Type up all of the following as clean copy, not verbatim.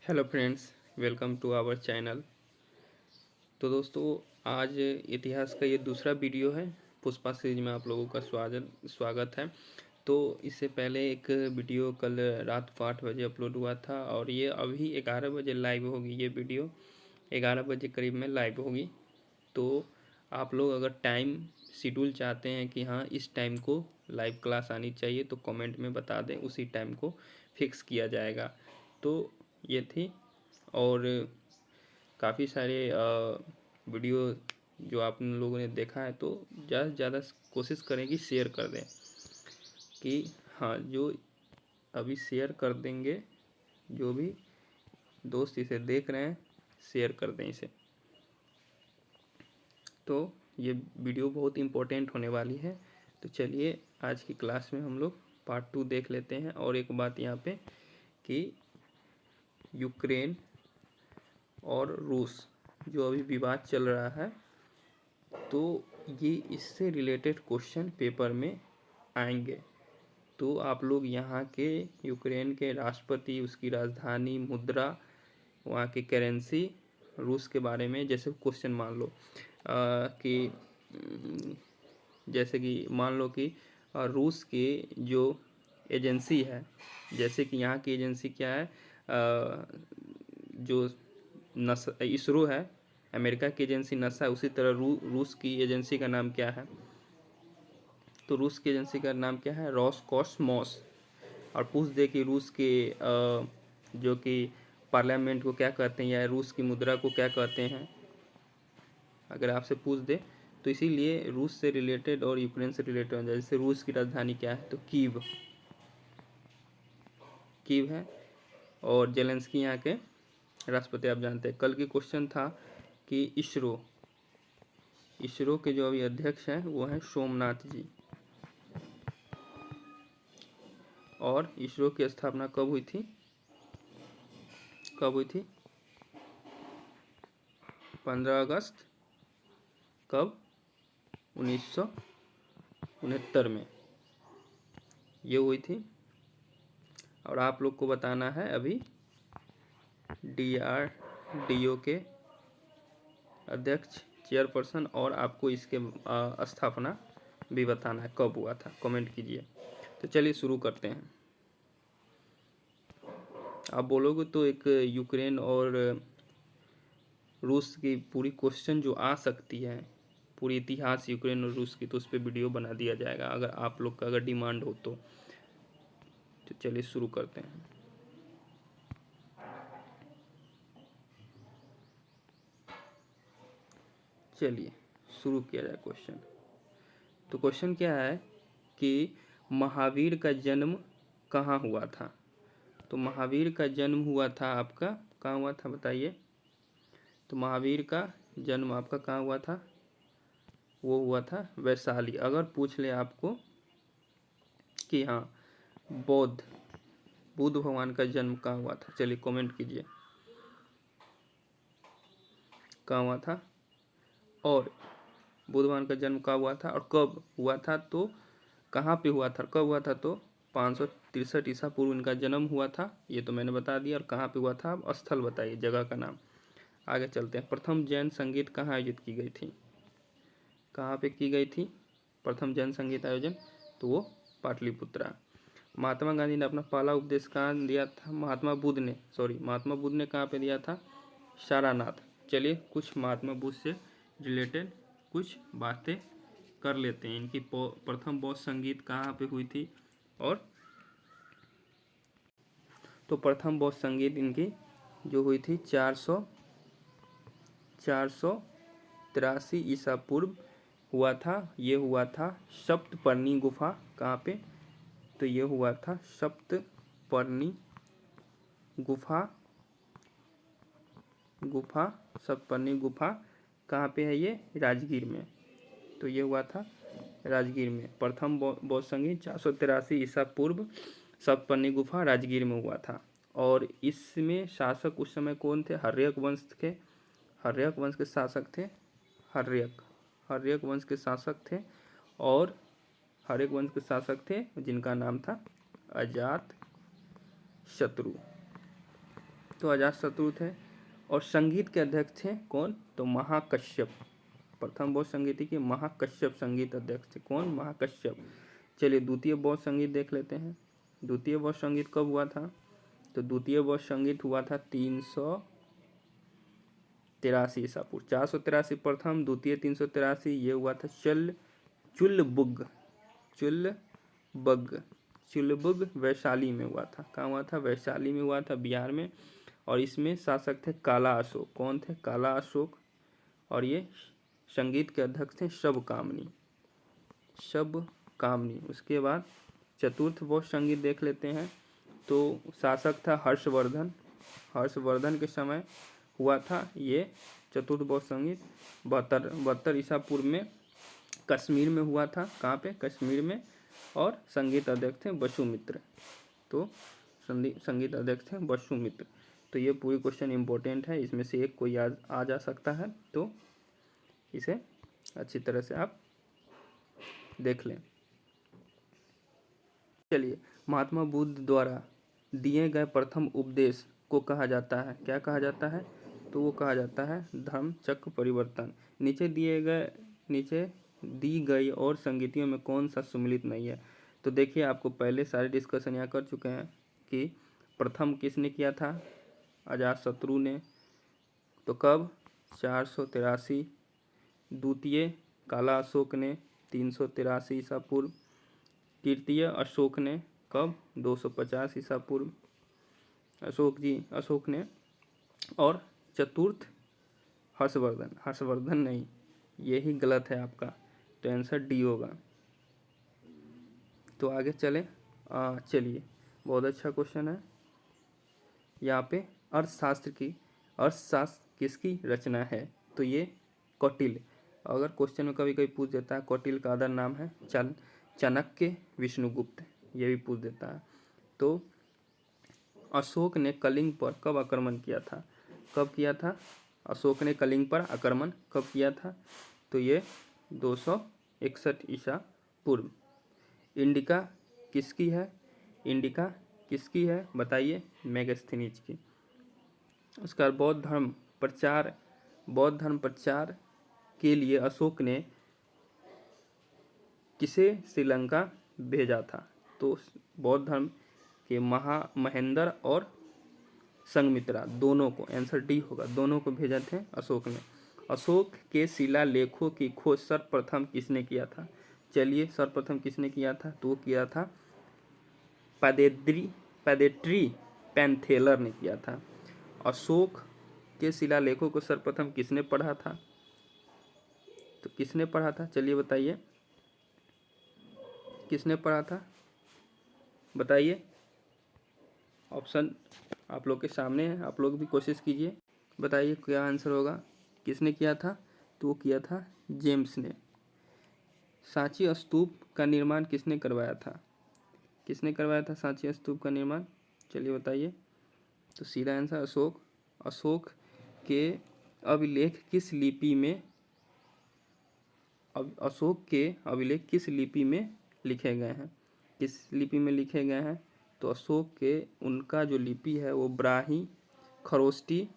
Hello friends, welcome to our channel. तो दोस्तों, आज इतिहास का ये दूसरा वीडियो है। पुष्पा सीरीज में आप लोगों का स्वागत है। तो इससे पहले एक वीडियो कल रात को 8 बजे अपलोड हुआ था और ये अभी 11 बजे लाइव होगी। ये वीडियो 11 बजे करीब में लाइव होगी। तो आप लोग अगर टाइम शेड्यूल चाहते हैं कि हाँ इस टाइम को लाइव क्लास आनी चाहिए तो कमेंट में बता दें, उसी टाइम को फिक्स किया जाएगा। तो ये थी। और काफ़ी सारे वीडियो जो आप लोगों ने देखा है तो ज़्यादा से ज़्यादा कोशिश करें कि शेयर कर दें कि हाँ जो अभी शेयर कर देंगे, जो भी दोस्त इसे देख रहे हैं शेयर कर दें इसे। तो ये वीडियो बहुत इम्पोर्टेंट होने वाली है। तो चलिए आज की क्लास में हम लोग पार्ट 2 देख लेते हैं। और एक बात यहाँ पे कि यूक्रेन और रूस जो अभी विवाद चल रहा है तो ये इससे रिलेटेड क्वेश्चन पेपर में आएंगे। तो आप लोग यहाँ के यूक्रेन के राष्ट्रपति, उसकी राजधानी, मुद्रा, वहाँ की करेंसी, रूस के बारे में जैसे क्वेश्चन मान लो कि जैसे कि मान लो कि रूस की जो एजेंसी है, जैसे कि यहाँ की एजेंसी क्या है, जो इसरो है, अमेरिका की एजेंसी नासा है, उसी तरह रूस की एजेंसी का नाम क्या है? तो रूस की एजेंसी का नाम क्या है? रोसकोसमोस। और पूछ दे कि रूस के जो कि पार्लियामेंट को क्या कहते हैं या रूस की मुद्रा को क्या कहते हैं, अगर आपसे पूछ दे तो इसीलिए रूस से रिलेटेड और यूक्रेन से रिलेटेड हो जाए। जैसे रूस की राजधानी क्या है तो कीव है। और जेलेंस्की यहाँ के राष्ट्रपति, आप जानते हैं। कल की क्वेश्चन था कि इसरो के जो अभी अध्यक्ष हैं वो हैं सोमनाथ जी। और इसरो की स्थापना कब हुई थी? 15 अगस्त कब? 1969 में ये हुई थी। और आप लोग को बताना है अभी DRDO के अध्यक्ष, चेयरपर्सन, और आपको इसके स्थापना भी बताना है कब हुआ था, कमेंट कीजिए। तो चलिए शुरू करते हैं। आप बोलोगे तो एक यूक्रेन और रूस की पूरी क्वेश्चन जो आ सकती है, पूरी इतिहास यूक्रेन और रूस की, तो उस पर वीडियो बना दिया जाएगा अगर आप लोग का अगर डिमांड हो तो चलिए शुरू करते हैं। चलिए शुरू किया जाए क्वेश्चन। तो क्वेश्चन क्या है कि महावीर का जन्म कहाँ हुआ था? तो महावीर का जन्म हुआ था आपका, कहाँ हुआ था बताइए? तो महावीर का जन्म आपका कहाँ हुआ था? वो हुआ था वैशाली। अगर पूछ ले आपको कि हाँ बुद्ध भगवान का जन्म कहाँ हुआ था, चलिए कमेंट कीजिए कहाँ हुआ था। और बुद्ध भगवान का जन्म कहाँ हुआ था और कब हुआ था, तो कहाँ पे हुआ था, कब हुआ था? तो 563 ईसा पूर्व इनका जन्म हुआ था, ये तो मैंने बता दिया। और कहाँ पे हुआ था, अब स्थल बताइए, जगह का नाम। आगे चलते हैं। प्रथम जैन संगीत कहाँ आयोजित की गई थी? कहाँ पे की गई थी प्रथम जैन संगीत आयोजन? तो वो पाटलिपुत्रा। महात्मा गांधी ने अपना पहला उपदेश कहाँ दिया था? महात्मा बुद्ध ने कहाँ पे दिया था? सारनाथ। चलिए कुछ महात्मा बुद्ध से रिलेटेड कुछ बातें कर लेते हैं। इनकी प्रथम बौद्ध संगीत कहाँ पे हुई थी? और तो प्रथम बौद्ध संगीत इनकी जो हुई थी 483 ईसा पूर्व हुआ था। ये हुआ था सप्तपर्णी गुफा। कहाँ पे? तो ये हुआ था सप्तपर्णी गुफा कहाँ पे है? ये राजगीर में। तो ये हुआ था राजगीर में। प्रथम बौद्ध संगीत 483 ईसा पूर्व, सप्तपर्णी गुफा, राजगीर में हुआ था। और इसमें शासक उस समय कौन थे? हर्यक वंश के शासक थे। हर्यक वंश के शासक थे। और हर्यक वंश के शासक थे जिनका नाम था अजात शत्रु। तो अजातशत्रु थे। और संगीत के अध्यक्ष थे कौन? तो महाकश्यप। प्रथम बौद्ध संगीति के महाकश्यप संगीत अध्यक्ष थे। कौन? महाकश्यप। चलिए द्वितीय बौद्ध संगीत देख लेते हैं। द्वितीय बौद्ध संगीत कब हुआ था? तो द्वितीय बौद्ध संगीत हुआ था 383 ईसा पूर्व। 483 प्रथम, द्वितीय 383। ये हुआ था चुल्लबुग चुल्लबुग वैशाली में हुआ था। कहाँ हुआ था? वैशाली में हुआ था, बिहार में। और इसमें शासक थे काला अशोक। कौन थे? काला अशोक। और ये संगीत के अध्यक्ष थे शब कामनी। उसके बाद चतुर्थ बौद्ध संगीत देख लेते हैं। तो शासक था हर्षवर्धन के समय हुआ था ये चतुर्थ बौद्ध संगीत। 72 ईसा पूर्व में कश्मीर में हुआ था। कहाँ पे? कश्मीर में। और संगीत अध्यक्ष थे वसुमित्र। तो संगीत अध्यक्ष थे वसुमित्र। तो ये पूरी क्वेश्चन इंपॉर्टेंट है, इसमें से एक कोई आ जा सकता है, तो इसे अच्छी तरह से आप देख लें। चलिए, महात्मा बुद्ध द्वारा दिए गए प्रथम उपदेश को कहा जाता है, क्या कहा जाता है? तो वो कहा जाता है धर्म चक्र परिवर्तन। नीचे दी गई और संगीतियों में कौन सा सम्मिलित नहीं है? तो देखिए, आपको पहले सारे डिस्कशन यहाँ कर चुके हैं कि प्रथम किसने किया था? अजातशत्रु ने। तो कब? 483। द्वितीय काला अशोक ने 383 ईसा पूर्व। तृतीय अशोक ने कब? 250 ईसा पूर्व अशोक ने। और चतुर्थ हर्षवर्धन नहीं, यही गलत है आपका, तो आंसर डी होगा। तो आगे चले। चलिए, बहुत अच्छा क्वेश्चन है। यहाँ पे अर्थशास्त्र किसकी रचना है? तो ये कौटिल्य। अगर क्वेश्चन में कभी कभी पूछ देता है, कौटिल्य का अदर नाम है चाणक्य विष्णुगुप्त, ये भी पूछ देता है। तो अशोक ने कलिंग पर कब आक्रमण किया था? कब किया था? अशोक ने कलिंग पर आक्रमण कब किया था? तो ये 261 ईसा पूर्व। इंडिका किसकी है? बताइए। मेगास्थनीज की। उसका बौद्ध धर्म प्रचार के लिए अशोक ने किसे श्रीलंका भेजा था? तो बौद्ध धर्म के महेंद्र और संघमित्रा दोनों को, आंसर डी होगा, दोनों को भेजा थे अशोक ने। अशोक के शिलालेखों की खोज सर्वप्रथम किसने किया था? चलिए, सर्वप्रथम किसने किया था? तो किया था पैदेट्री पैंथेलर ने किया था। अशोक के शिलालेखों को सर्वप्रथम किसने पढ़ा था? तो किसने पढ़ा था? चलिए बताइए, किसने पढ़ा था? बताइए। ऑप्शन आप लोग के सामने है, आप लोग भी कोशिश कीजिए, बताइए क्या आंसर होगा। किसने किया था? तो किया था जेम्स ने। सांची स्तूप का निर्माण किसने करवाया था? किसने करवाया था सांची स्तूप का निर्माण? चलिए बताइए। तो सीधा आंसर अशोक के अभिलेख किस लिपि में लिखे गए हैं? किस लिपि में लिखे गए हैं? तो अशोक के उनका जो लिपि है वो ब्राही, खरोष्टी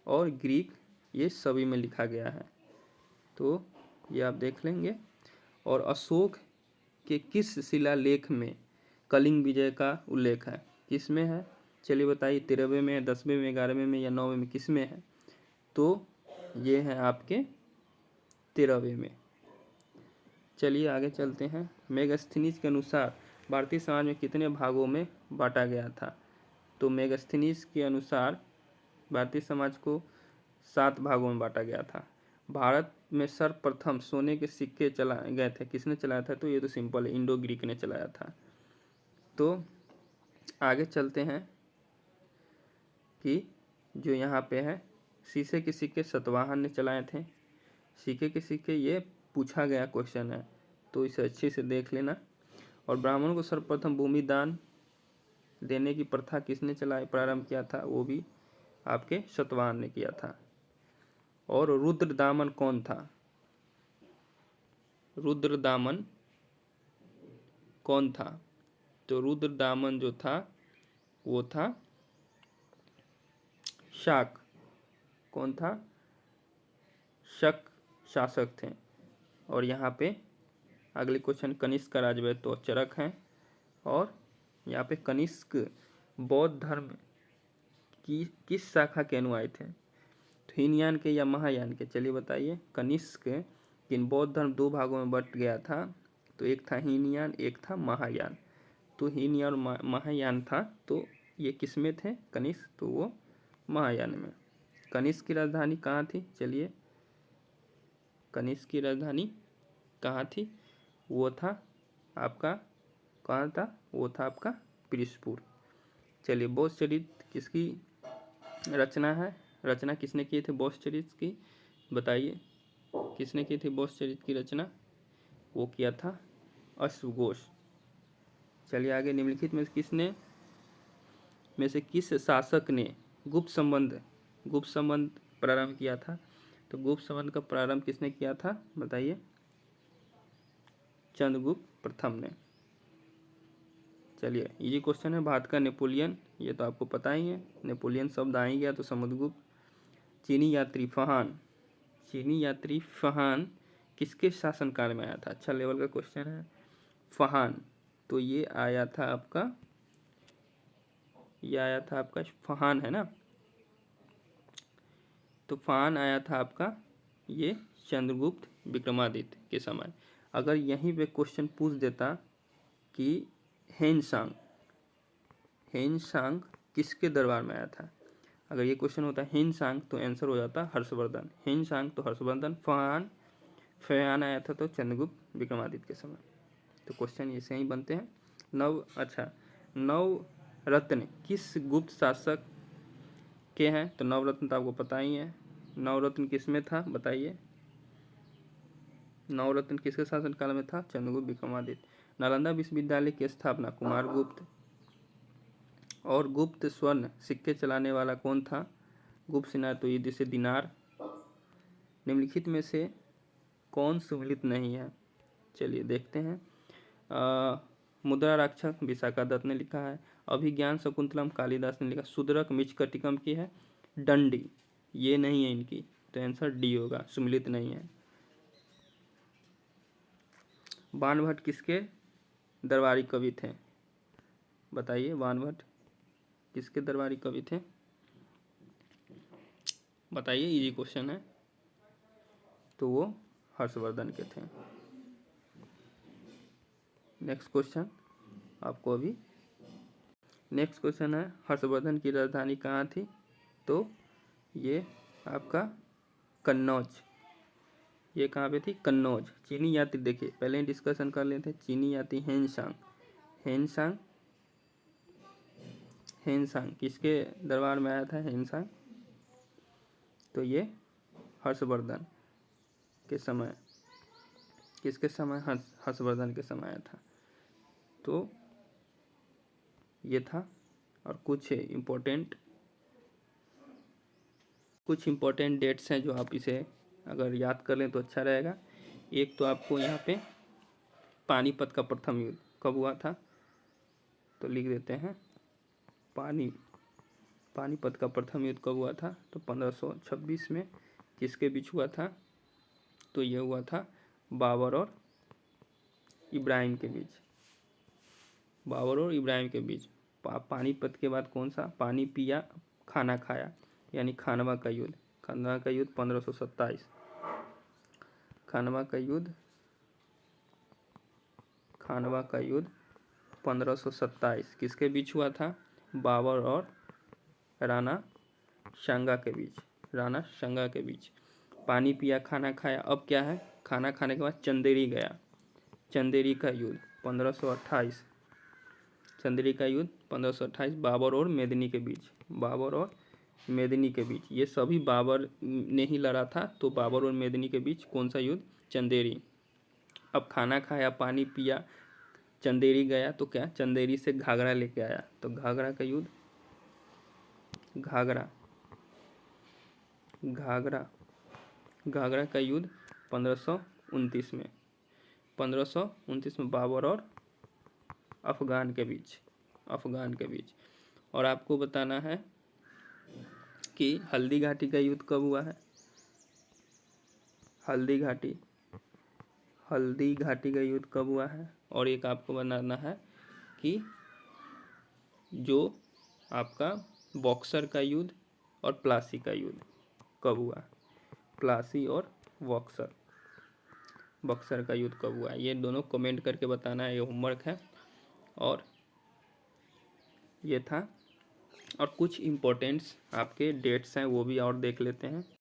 और ग्रीक, ये सभी में लिखा गया है। तो ये आप देख लेंगे। और अशोक के किस शिलालेख में कलिंग विजय का उल्लेख है? किस में है? चलिए बताइए। 13वें में, 10वें में, 11वें में या 9वें में, किस में है? तो ये है आपके 13वें में। चलिए आगे चलते हैं। मेगास्थनीज के अनुसार भारतीय समाज में कितने भागों में बांटा गया था? तो मेगास्थनीज के अनुसार भारतीय समाज को 7 भागों में बांटा गया था। भारत में सर्वप्रथम सोने के सिक्के चलाए गए थे, किसने चलाया था? तो ये तो सिंपल है, इंडो ग्रीक ने चलाया था। तो आगे चलते हैं कि जो यहाँ पे है, शीशे के सिक्के सतवाहन ने चलाए थे। सिक्के के सिक्के ये पूछा गया क्वेश्चन है, तो इसे अच्छे से देख लेना। और ब्राह्मणों को सर्वप्रथम भूमि दान देने की प्रथा किसने प्रारंभ किया था? वो भी आपके सतवाहन ने किया था। और रुद्रदामन कौन था? तो रुद्रदामन जो था वो था शाक। कौन था? शक शासक थे। और यहाँ पे अगले क्वेश्चन, कनिष्क का राजवैद्य तो चरक हैं। और यहाँ पे कनिष्क बौद्ध धर्म की किस शाखा के अनुयायी थे? तो हीनयान के या महायान के? चलिए बताइए। कनिष्क किन बौद्ध धर्म दो भागों में बट गया था, तो एक था हीनयान, एक था महायान। तो हीनयान और महायान था, तो ये किस में थे कनिष्क? तो वो महायान में। कनिष्क की राजधानी कहाँ थी? चलिए, कनिष्क की राजधानी कहाँ थी? वो था आपका, कहाँ था? वो था आपका पृष्ठपुर। चलिए, बौद्ध चरित्र किसकी रचना है? रचना किसने की थी बौद्ध चरित्र की? बताइए, किसने की थी बौद्ध चरित्र की रचना? वो किया था अश्वघोष। चलिए आगे, निम्नलिखित में से किस शासक ने गुप्त संबंध प्रारंभ किया था? तो गुप्त संबंध का प्रारंभ किसने किया था? बताइए। चंद्रगुप्त प्रथम ने। चलिए, ये क्वेश्चन है। भारत का नेपोलियन, ये तो आपको पता ही है। नेपोलियन शब्द आ ही गया तो समुद्रगुप्त। चीनी यात्री फहान किसके शासनकाल में आया था? अच्छा लेवल का क्वेश्चन है। फहान, तो ये आया था आपका फहान, है ना? तो फहान आया था आपका ये चंद्रगुप्त विक्रमादित्य के समय। अगर यहीं पे क्वेश्चन पूछ देता कि हेनसांग किसके दरबार में आया था, अगर ये क्वेश्चन होता हेनसांग तो आंसर हो जाता हर्षवर्धन। हेनसांग तो हर्षवर्धन, फयान आया था तो चंद्रगुप्त विक्रमादित्य के समय। तो क्वेश्चन ऐसे ही बनते हैं। नवरत्न किस गुप्त शासक के हैं? तो नवरत्न तो आपको पता ही है। नवरत्न किस में था? बताइए। नवरत्न किसके शासनकाल में था? चंद्रगुप्त विक्रमादित्य। नालंदा विश्वविद्यालय की स्थापना कुमारगुप्त। और गुप्त स्वर्ण सिक्के चलाने वाला कौन था? गुप्त सेना, तो ये जैसे दिनार। निम्नलिखित में से कौन सुमिलित नहीं है? चलिए देखते हैं। मुद्रा रक्षक विशाखा दत्त ने लिखा है। अभिज्ञान शकुंतलम कालिदास ने लिखा। शूद्रक मिचकटिकम की है। दंडी, ये नहीं है इनकी, तो आंसर डी होगा, सुमिलित नहीं है। बाणभट्ट किसके दरबारी कवि थे? बताइए, बाणभट्ट किसके दरबारी कवि थे? बताइए, इजी क्वेश्चन है। तो वो हर्षवर्धन के थे। नेक्स्ट क्वेश्चन आपको अभी, नेक्स्ट क्वेश्चन है, हर्षवर्धन की राजधानी कहाँ थी? तो ये आपका कन्नौज। ये कहाँ पे थी? कन्नौज। चीनी यात्री, देखिए पहले ही डिस्कशन कर लेते हैं। चीनी यात्री हेनसांग किसके दरबार में आया था? हेनसांग, तो ये हर्षवर्धन के समय, किसके समय? हर्षवर्धन के समय आया था। तो ये था। और कुछ इम्पोर्टेंट डेट्स हैं जो आप इसे अगर याद कर लें तो अच्छा रहेगा। एक तो आपको यहाँ पे पानीपत का प्रथम युद्ध कब हुआ था? तो लिख देते हैं, पानीपत का प्रथम युद्ध कब हुआ था? तो 1526 में। किसके बीच हुआ था? तो ये हुआ था बाबर और इब्राहिम के बीच। पानीपत के बाद कौन सा? पानी पिया खाना खाया, यानी खानवा का युद्ध। 1527। खानवा का युद्ध 1527 किसके बीच हुआ था? बाबर और राणा सांगा के बीच। पानी पिया खाना खाया, अब क्या है? खाना खाने के बाद चंदेरी गया। चंदेरी का युद्ध 1528। बाबर और मेदिनी के बीच। ये सभी बाबर ने ही लड़ा था। तो बाबर और मेदिनी के बीच कौन सा युद्ध? चंदेरी। अब खाना खाया, पानी पिया, चंदेरी गया, तो क्या? चंदेरी से घाघरा लेके आया, तो घाघरा का युद्ध, घाघरा का युद्ध 1529 में। 1529 में बाबर और अफगान के बीच। और आपको बताना है कि हल्दी घाटी का युद्ध कब हुआ है। हल्दी घाटी का युद्ध कब हुआ है। और एक आपको बनाना है कि जो आपका बॉक्सर का युद्ध और प्लासी का युद्ध कब हुआ। प्लासी और बक्सर का युद्ध कब हुआ, ये दोनों कमेंट करके बताना है। ये होमवर्क है और ये था। और कुछ इम्पोर्टेंट्स आपके डेट्स हैं वो भी और देख लेते हैं।